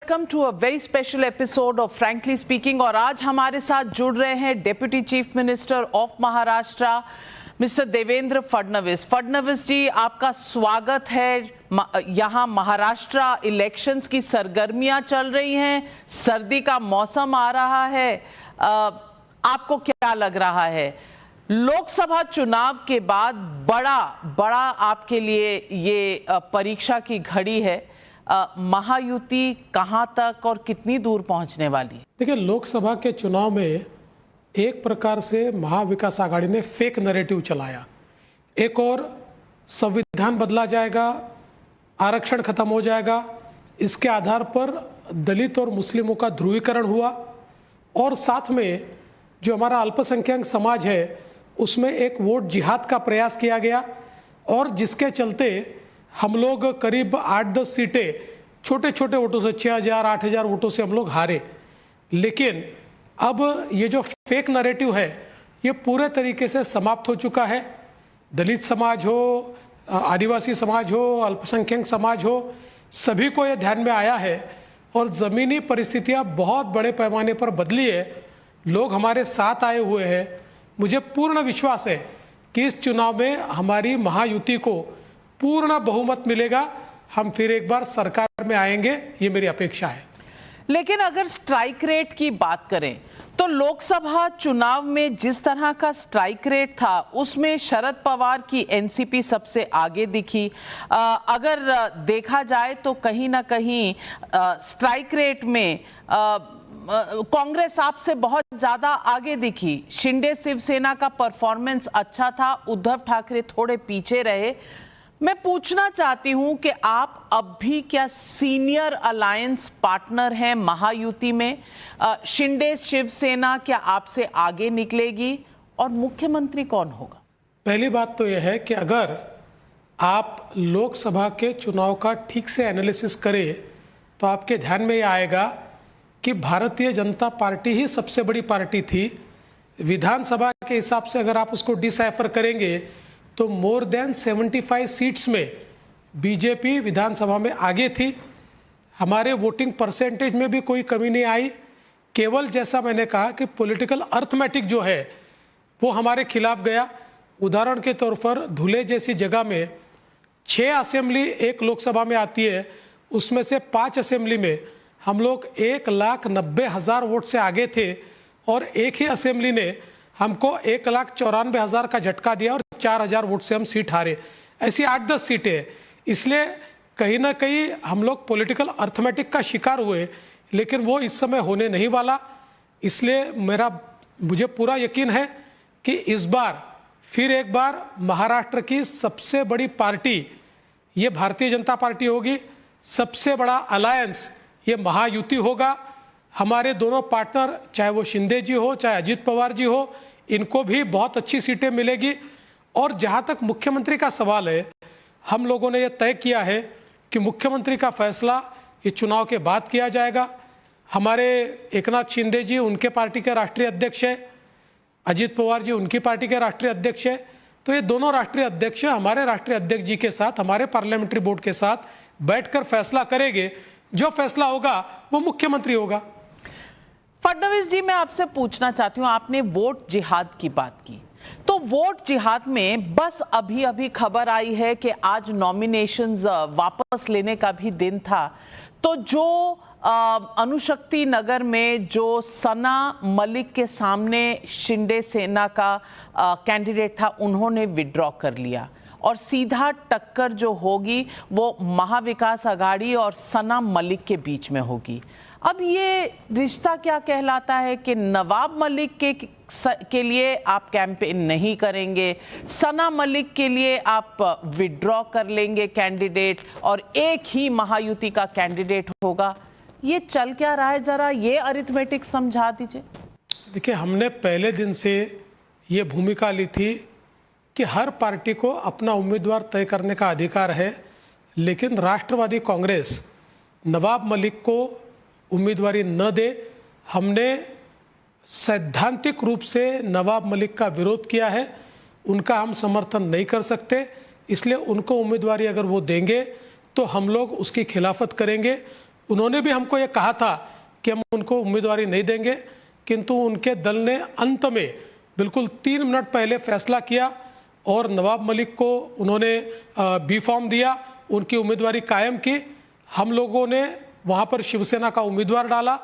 Welcome to a very special episode of frankly speaking. और आज हमारे साथ जुड़ रहे हैं deputy chief minister of Maharashtra mister Devendra Fadnavis. Fadnavis ji, आपका स्वागत है। यहाँ महाराष्ट्र इलेक्शंस की सरगर्मियां चल रही हैं, सर्दी का मौसम आ रहा है, आपको क्या लग रहा है? लोकसभा चुनाव के बाद बड़ा आपके लिए ये परीक्षा की घड़ी है। महायुति कहां तक और कितनी दूर पहुंचने वाली है? देखिए, लोकसभा के चुनाव में एक प्रकार से महाविकास आघाड़ी ने फेक नैरेटिव चलाया। एक और संविधान बदला जाएगा, आरक्षण खत्म हो जाएगा, इसके आधार पर दलित और मुस्लिमों का ध्रुवीकरण हुआ। और साथ में जो हमारा अल्पसंख्यक समाज है उसमें एक वोट जिहाद का प्रयास किया गया, और जिसके चलते हम लोग करीब 8-10 सीटें छोटे छोटे वोटों से 6,000-8,000 वोटों से हम लोग हारे। लेकिन अब ये जो फेक नैरेटिव है ये पूरे तरीके से समाप्त हो चुका है। दलित समाज हो, आदिवासी समाज हो, अल्पसंख्यक समाज हो, सभी को ये ध्यान में आया है और ज़मीनी परिस्थितियाँ बहुत बड़े पैमाने पर बदली है। लोग हमारे साथ आए हुए हैं। मुझे पूर्ण विश्वास है कि इस चुनाव में हमारी महायुति को पूर्ण बहुमत मिलेगा। हम फिर एक बार सरकार में आएंगे, ये मेरी अपेक्षा है। लेकिन अगर स्ट्राइक रेट की बात करें तो लोकसभा चुनाव में जिस तरह का स्ट्राइक रेट था उसमें शरद पवार की एनसीपी सबसे आगे दिखी। अगर देखा जाए तो कहीं ना कहीं स्ट्राइक रेट में कांग्रेस आपसे बहुत ज्यादा आगे दिखी। शिंदे शिवसेना का परफॉर्मेंस अच्छा था, उद्धव ठाकरे थोड़े पीछे रहे। मैं पूछना चाहती हूं कि आप अब भी क्या सीनियर अलायंस पार्टनर हैं महायुति में? शिंदे शिवसेना क्या आपसे आगे निकलेगी और मुख्यमंत्री कौन होगा? पहली बात तो यह है कि अगर आप लोकसभा के चुनाव का ठीक से एनालिसिस करें तो आपके ध्यान में यह आएगा कि भारतीय जनता पार्टी ही सबसे बड़ी पार्टी थी। विधानसभा के हिसाब से अगर आप उसको डिसाइफर करेंगे तो मोर देन 75 सीट्स में बीजेपी विधानसभा में आगे थी। हमारे वोटिंग परसेंटेज में भी कोई कमी नहीं आई। केवल जैसा मैंने कहा कि पॉलिटिकल अर्थमेटिक जो है वो हमारे खिलाफ गया। उदाहरण के तौर पर धुले जैसी जगह में 6 असेंबली एक लोकसभा में आती है, उसमें से 5 असेंबली में हम लोग 1,90,000 वोट से आगे थे, और एक ही असेंबली ने हमको 1,94,000 का झटका दिया और 4,000 वोट से हम सीट हारे। ऐसी 8-10 सीटें हैं। इसलिए कहीं ना कहीं हम लोग पॉलिटिकल अर्थमेटिक का शिकार हुए, लेकिन वो इस समय होने नहीं वाला। इसलिए मुझे पूरा यकीन है कि इस बार फिर एक बार महाराष्ट्र की सबसे बड़ी पार्टी ये भारतीय जनता पार्टी होगी। सबसे बड़ा अलायंस ये महायुति होगा। हमारे दोनों पार्टनर, चाहे वो शिंदे जी हो चाहे अजित पवार जी हो, इनको भी बहुत अच्छी सीटें मिलेगी। और जहाँ तक मुख्यमंत्री का सवाल है, हम लोगों ने यह तय किया है कि मुख्यमंत्री का फैसला ये चुनाव के बाद किया जाएगा। हमारे एकनाथ शिंदे जी उनके पार्टी के राष्ट्रीय अध्यक्ष है, अजित पवार जी उनकी पार्टी के राष्ट्रीय अध्यक्ष है। तो ये दोनों राष्ट्रीय अध्यक्ष हमारे राष्ट्रीय अध्यक्ष जी के साथ, हमारे पार्लियामेंट्री बोर्ड के साथ बैठकर फैसला करेंगे। जो फैसला होगा वो मुख्यमंत्री होगा। फडणवीस जी, मैं आपसे पूछना चाहती हूं, आपने वोट जिहाद की बात की, तो वोट जिहाद में बस अभी खबर आई है कि आज नॉमिनेशंस वापस लेने का भी दिन था। तो जो अनुशक्ति नगर में जो सना मलिक के सामने शिंदे सेना का कैंडिडेट था, उन्होंने विड्रॉ कर लिया और सीधा टक्कर जो होगी वो महाविकास आघाड़ी और सना मलिक के बीच में होगी। अब ये रिश्ता क्या कहलाता है कि नवाब मलिक के लिए आप कैंपेन नहीं करेंगे, सना मलिक के लिए आप विड्रॉ कर लेंगे कैंडिडेट और एक ही महायुति का कैंडिडेट होगा। ये चल क्या रहा है, जरा ये अरिथमेटिक समझा दीजिए। देखिए, हमने पहले दिन से ये भूमिका ली थी कि हर पार्टी को अपना उम्मीदवार तय करने का अधिकार है, लेकिन राष्ट्रवादी कांग्रेस नवाब मलिक को उम्मीदवारी न दे। हमने सैद्धांतिक रूप से नवाब मलिक का विरोध किया है, उनका हम समर्थन नहीं कर सकते। इसलिए उनको उम्मीदवारी अगर वो देंगे तो हम लोग उसकी खिलाफत करेंगे। उन्होंने भी हमको ये कहा था कि हम उनको उम्मीदवारी नहीं देंगे, किंतु उनके दल ने अंत में बिल्कुल 3 मिनट पहले फैसला किया और नवाब मलिक को उन्होंने बी फॉर्म दिया, उनकी उम्मीदवारी कायम की। हम लोगों ने वहाँ पर शिवसेना का उम्मीदवार डाला।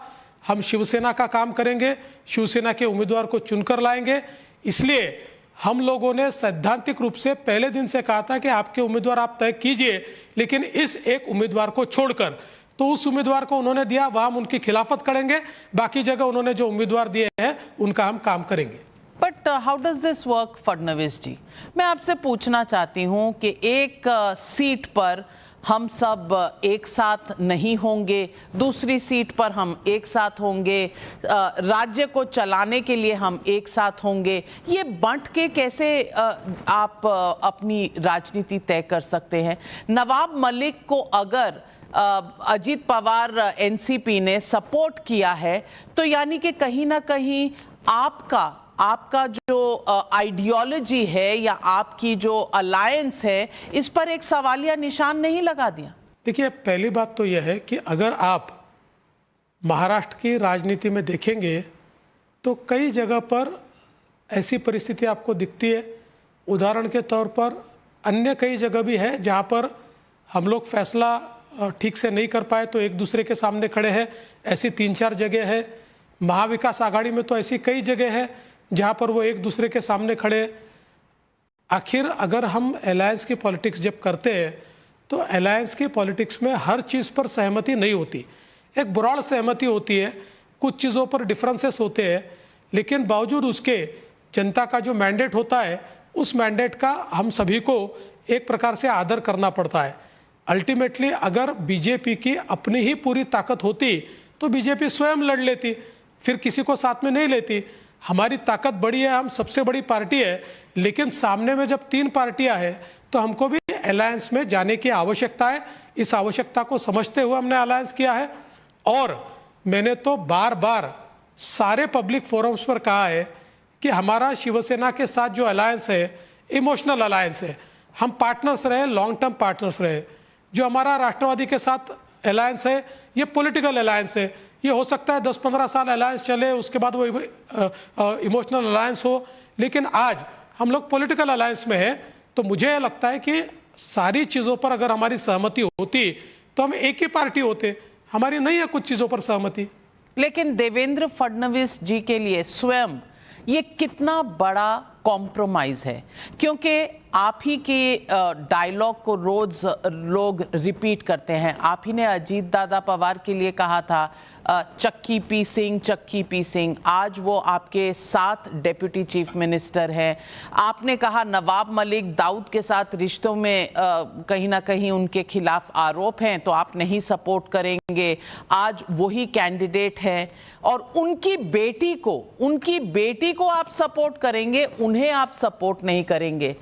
हम शिवसेना का काम करेंगे, शिवसेना के उम्मीदवार को चुनकर लाएंगे। इसलिए हम लोगों ने सैद्धांतिक रूप से पहले दिन से कहा था कि आपके उम्मीदवार आप तय कीजिए, लेकिन इस एक उम्मीदवार को छोड़कर। तो उस उम्मीदवार को उन्होंने दिया, वह हम उनकी खिलाफत करेंगे। बाकी जगह उन्होंने जो उम्मीदवार दिए हैं उनका हम काम करेंगे। But how does this work Fadnavis ji? मैं आपसे पूछना चाहती हूं कि एक सीट पर हम सब एक साथ नहीं होंगे, दूसरी सीट पर हम एक साथ होंगे, राज्य को चलाने के लिए हम एक साथ होंगे। ये बांट के कैसे आप अपनी राजनीति तय कर सकते हैं? नवाब मलिक को अगर अजीत पवार एनसीपी ने सपोर्ट किया है तो यानी कि कहीं ना कहीं आपका जो आइडियोलॉजी है या आपकी जो अलायंस है, इस पर एक सवालिया निशान नहीं लगा दिया? देखिए, पहली बात तो यह है कि अगर आप महाराष्ट्र की राजनीति में देखेंगे तो कई जगह पर ऐसी परिस्थिति आपको दिखती है। उदाहरण के तौर पर अन्य कई जगह भी है जहां पर हम लोग फैसला ठीक से नहीं कर पाए तो एक दूसरे के सामने खड़े हैं। ऐसी 3-4 जगह है। महाविकास आघाड़ी में तो ऐसी कई जगह है जहां पर वो एक दूसरे के सामने खड़े। आखिर अगर हम अलायंस की पॉलिटिक्स जब करते हैं तो अलायंस की पॉलिटिक्स में हर चीज़ पर सहमति नहीं होती। एक ब्रॉड सहमति होती है, कुछ चीज़ों पर डिफरेंसेस होते हैं, लेकिन बावजूद उसके जनता का जो मैंडेट होता है उस मैंडेट का हम सभी को एक प्रकार से आदर करना पड़ता है। अल्टीमेटली अगर बीजेपी की अपनी ही पूरी ताकत होती तो बीजेपी स्वयं लड़ लेती, फिर किसी को साथ में नहीं लेती। हमारी ताकत बड़ी है, हम सबसे बड़ी पार्टी है, लेकिन सामने में जब 3 पार्टियां हैं तो हमको भी अलायंस में जाने की आवश्यकता है। इस आवश्यकता को समझते हुए हमने अलायंस किया है। और मैंने तो बार बार सारे पब्लिक फोरम्स पर कहा है कि हमारा शिवसेना के साथ जो अलायंस है इमोशनल अलायंस है। हम पार्टनर्स रहे, लॉन्ग टर्म पार्टनर्स रहे। जो हमारा राष्ट्रवादी के साथ अलायंस है ये पॉलिटिकल अलायंस है। ये हो सकता है 10-15 साल अलायंस चले, उसके बाद वो इमोशनल अलायंस हो, लेकिन आज हम लोग पॉलिटिकल अलायंस में है। तो मुझे लगता है कि सारी चीज़ों पर अगर हमारी सहमति होती तो हम एक ही पार्टी होते। हमारी नहीं है कुछ चीज़ों पर सहमति। लेकिन देवेंद्र फडणवीस जी के लिए स्वयं ये कितना बड़ा कॉम्प्रोमाइज है? क्योंकि आप ही के डायलॉग को रोज लोग रिपीट करते हैं। आप ही ने अजीत दादा पवार के लिए कहा था चक्की पी सिंह। आज वो आपके साथ डेप्यूटी चीफ मिनिस्टर हैं। आपने कहा नवाब मलिक दाऊद के साथ रिश्तों में कहीं ना कहीं उनके खिलाफ आरोप हैं तो आप नहीं सपोर्ट करेंगे। आज वही कैंडिडेट हैं और उनकी बेटी को आप सपोर्ट करेंगे, उन्हें आप सपोर्ट नहीं करेंगे।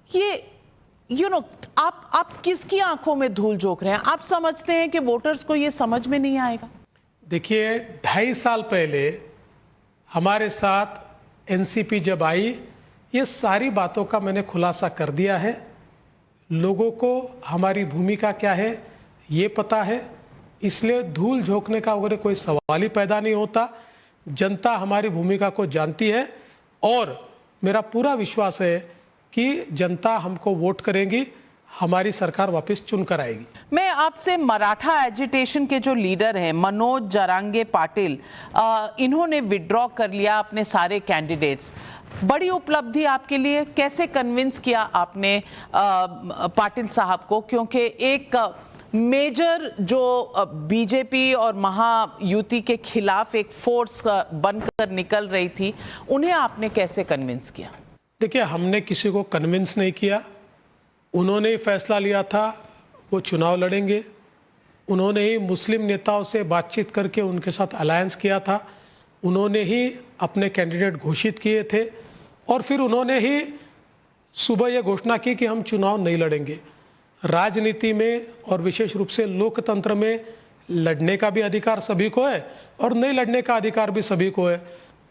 ये आप किसकी आंखों में धूल झोंक रहे हैं? आप समझते हैं कि वोटर्स को ये समझ में नहीं आएगा? देखिए, 2.5 साल पहले हमारे साथ एनसीपी जब आई, ये सारी बातों का मैंने खुलासा कर दिया है। लोगों को हमारी भूमिका क्या है ये पता है, इसलिए धूल झोंकने का वगैरह कोई सवाल ही पैदा नहीं होता। जनता हमारी भूमिका को जानती है और मेरा पूरा विश्वास है कि जनता हमको वोट करेगी, हमारी सरकार वापस चुनकर आएगी। मैं आपसे मराठा एजिटेशन के जो लीडर हैं मनोज जरांगे पाटिल, इन्होंने विड्रॉ कर लिया अपने सारे कैंडिडेट्स। बड़ी उपलब्धि आपके लिए। कैसे कन्विंस किया आपने पाटिल साहब को? क्योंकि एक मेजर जो बीजेपी और महायुति के खिलाफ एक फोर्स बनकर निकल रही थी, उन्हें आपने कैसे कन्विंस किया? देखिए, हमने किसी को कन्विंस नहीं किया। उन्होंने ही फैसला लिया था वो चुनाव लड़ेंगे। उन्होंने ही मुस्लिम नेताओं से बातचीत करके उनके साथ अलायंस किया था। उन्होंने ही अपने कैंडिडेट घोषित किए थे और फिर उन्होंने ही सुबह ये घोषणा की कि हम चुनाव नहीं लड़ेंगे। राजनीति में और विशेष रूप से लोकतंत्र में लड़ने का भी अधिकार सभी को है और नहीं लड़ने का अधिकार भी सभी को है।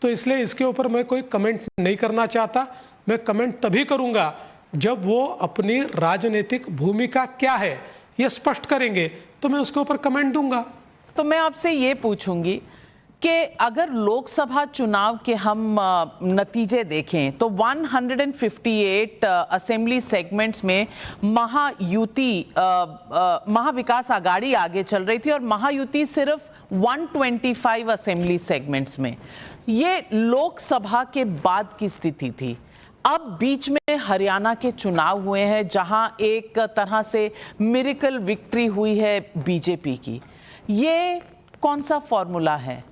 तो इसलिए इसके ऊपर मैं कोई कमेंट नहीं करना चाहता। मैं कमेंट तभी करूंगा जब वो अपनी राजनीतिक भूमिका क्या है ये स्पष्ट करेंगे तो मैं उसके ऊपर कमेंट दूंगा। तो मैं आपसे ये पूछूंगी कि अगर लोकसभा चुनाव के हम नतीजे देखें तो 158 असेंबली सेगमेंट्स में महाविकास आघाड़ी आगे चल रही थी और महायुति सिर्फ 125 असेंबली सेगमेंट्स में। ये लोकसभा के बाद की स्थिति थी। अब बीच में हरियाणा के चुनाव हुए हैं जहां एक तरह से मिरेकल विक्ट्री हुई है बीजेपी की। ये कौन सा फॉर्मूला है?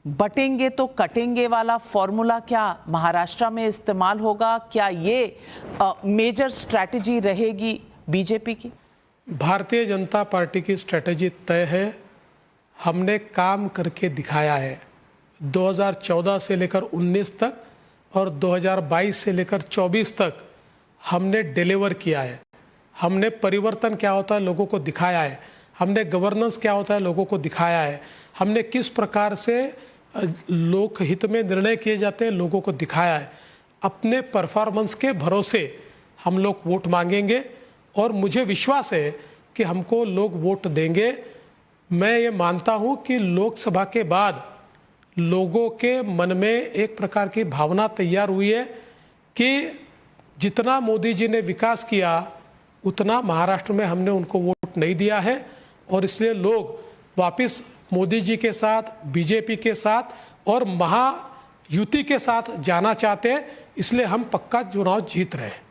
बटेंगे तो कटेंगे वाला फॉर्मूला क्या महाराष्ट्र में इस्तेमाल होगा? क्या ये मेजर स्ट्रैटेजी रहेगी बीजेपी की? भारतीय जनता पार्टी की स्ट्रैटेजी तय है। हमने काम करके दिखाया है। 2014 से लेकर 19 तक और 2022 से लेकर 24 तक हमने डिलीवर किया है। हमने परिवर्तन क्या होता है लोगों को दिखाया है। हमने गवर्नेंस क्या होता है लोगों को दिखाया है। हमने किस प्रकार से लोक हित में निर्णय किए जाते हैं लोगों को दिखाया है। अपने परफॉर्मेंस के भरोसे हम लोग वोट मांगेंगे और मुझे विश्वास है कि हमको लोग वोट देंगे। मैं ये मानता हूँ कि लोकसभा के बाद लोगों के मन में एक प्रकार की भावना तैयार हुई है कि जितना मोदी जी ने विकास किया उतना महाराष्ट्र में हमने उनको वोट नहीं दिया है और इसलिए लोग वापस मोदी जी के साथ, बीजेपी के साथ और महायुति के साथ जाना चाहते हैं। इसलिए हम पक्का चुनाव जीत रहे हैं।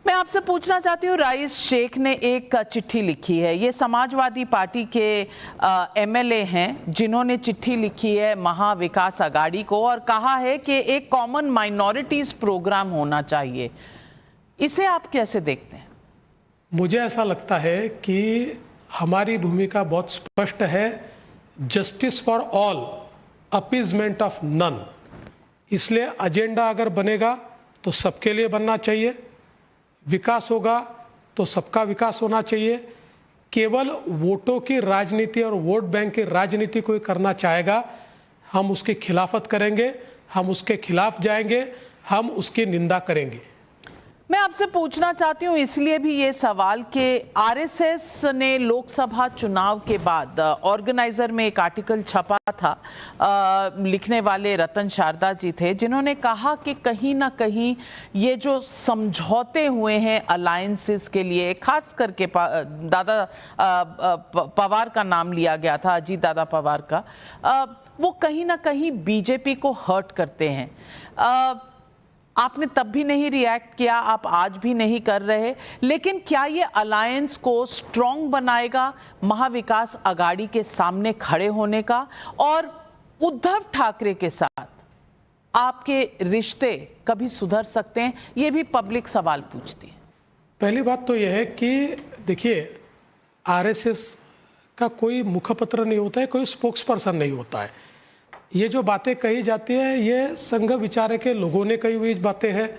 मैं आपसे पूछना चाहती हूँ, राइस शेख ने एक चिट्ठी लिखी है। ये समाजवादी पार्टी के एमएलए हैं जिन्होंने चिट्ठी लिखी है महाविकास आघाड़ी को और कहा है कि एक कॉमन माइनॉरिटीज प्रोग्राम होना चाहिए। इसे आप कैसे देखते हैं? मुझे ऐसा लगता है कि हमारी भूमिका बहुत स्पष्ट है। Justice for all, appeasement of none. इसलिए एजेंडा अगर बनेगा तो सबके लिए बनना चाहिए। विकास होगा तो सबका विकास होना चाहिए। केवल वोटों की राजनीति और वोट बैंक की राजनीति कोई करना चाहेगा, हम उसकी खिलाफत करेंगे, हम उसके खिलाफ जाएंगे, हम उसकी निंदा करेंगे। मैं आपसे पूछना चाहती हूँ इसलिए भी ये सवाल कि आरएसएस ने लोकसभा चुनाव के बाद ऑर्गेनाइजर में एक आर्टिकल छपा था, लिखने वाले रतन शारदा जी थे जिन्होंने कहा कि कहीं ना कहीं ये जो समझौते हुए हैं अलायंसेस के लिए, खास करके दादा पवार का नाम लिया गया था, अजीत दादा पवार का, वो कहीं ना कहीं बीजेपी को हर्ट करते हैं। आपने तब भी नहीं रिएक्ट किया, आप आज भी नहीं कर रहे, लेकिन क्या ये अलायंस को स्ट्रॉन्ग बनाएगा महाविकास आघाड़ी के सामने खड़े होने का? और उद्धव ठाकरे के साथ आपके रिश्ते कभी सुधर सकते हैं? ये भी पब्लिक सवाल पूछती है। पहली बात तो यह है कि देखिए, आरएसएस का कोई मुखपत्र नहीं होता है, कोई स्पोक्स पर्सन नहीं होता है। ये जो बातें कही जाती है ये संघ विचार के लोगों ने कही हुई बातें हैं।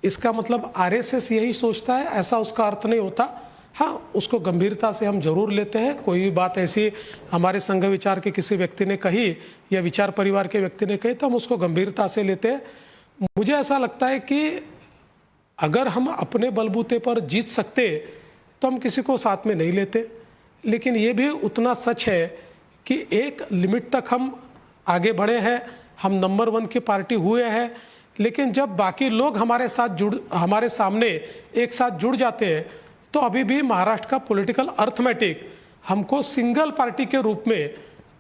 इसका मतलब आरएसएस यही सोचता है, ऐसा उसका अर्थ नहीं होता। हाँ, उसको गंभीरता से हम जरूर लेते हैं। कोई भी बात ऐसी हमारे संघ विचार के किसी व्यक्ति ने कही या विचार परिवार के व्यक्ति ने कही तो हम उसको गंभीरता से लेते हैं। मुझे ऐसा लगता है कि अगर हम अपने बलबूते पर जीत सकते तो हम किसी को साथ में नहीं लेते, लेकिन ये भी उतना सच है कि एक लिमिट तक हम आगे बढ़े हैं, हम नंबर 1 की पार्टी हुए हैं, लेकिन जब बाकी लोग हमारे सामने एक साथ जुड़ जाते हैं तो अभी भी महाराष्ट्र का पॉलिटिकल अर्थमेटिक हमको सिंगल पार्टी के रूप में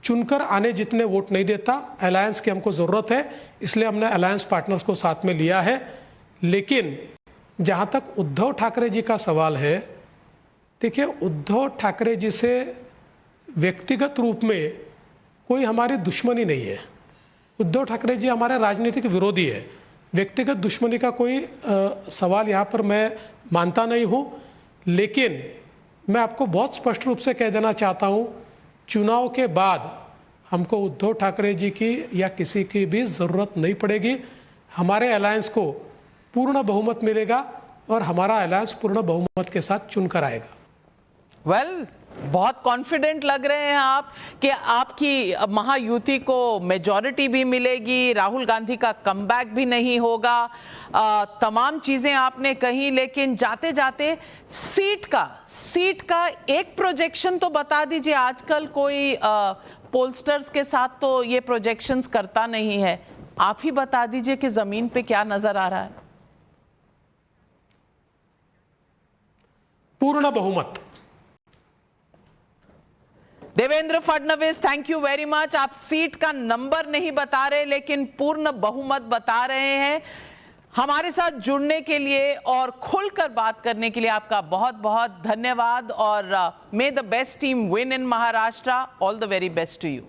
चुनकर आने जितने वोट नहीं देता। अलायंस की हमको ज़रूरत है, इसलिए हमने अलायंस पार्टनर्स को साथ में लिया है। लेकिन जहाँ तक उद्धव ठाकरे जी का सवाल है, देखिए, उद्धव ठाकरे जी से व्यक्तिगत रूप में कोई हमारी दुश्मनी नहीं है। उद्धव ठाकरे जी हमारे राजनीतिक विरोधी है। व्यक्तिगत दुश्मनी का कोई सवाल यहाँ पर मैं मानता नहीं हूँ। लेकिन मैं आपको बहुत स्पष्ट रूप से कह देना चाहता हूँ, चुनाव के बाद हमको उद्धव ठाकरे जी की या किसी की भी ज़रूरत नहीं पड़ेगी। हमारे अलायंस को पूर्ण बहुमत मिलेगा और हमारा अलायंस पूर्ण बहुमत के साथ चुनकर आएगा। वेल बहुत कॉन्फिडेंट लग रहे हैं आप कि आपकी महायुति को मेजॉरिटी भी मिलेगी, राहुल गांधी का कमबैक भी नहीं होगा। तमाम चीजें आपने कही, लेकिन जाते जाते सीट का एक प्रोजेक्शन तो बता दीजिए। आजकल कोई पोलस्टर्स के साथ तो ये प्रोजेक्शंस करता नहीं है, आप ही बता दीजिए कि जमीन पे क्या नजर आ रहा है। पूर्ण बहुमत। Devendra Fadnavis, thank you very much. आप सीट का नंबर नहीं बता रहे, लेकिन पूर्ण बहुमत बता रहे हैं। हमारे साथ जुड़ने के लिए और खुलकर बात करने के लिए आपका बहुत बहुत धन्यवाद। और may the best team win in Maharashtra. All the very best to you.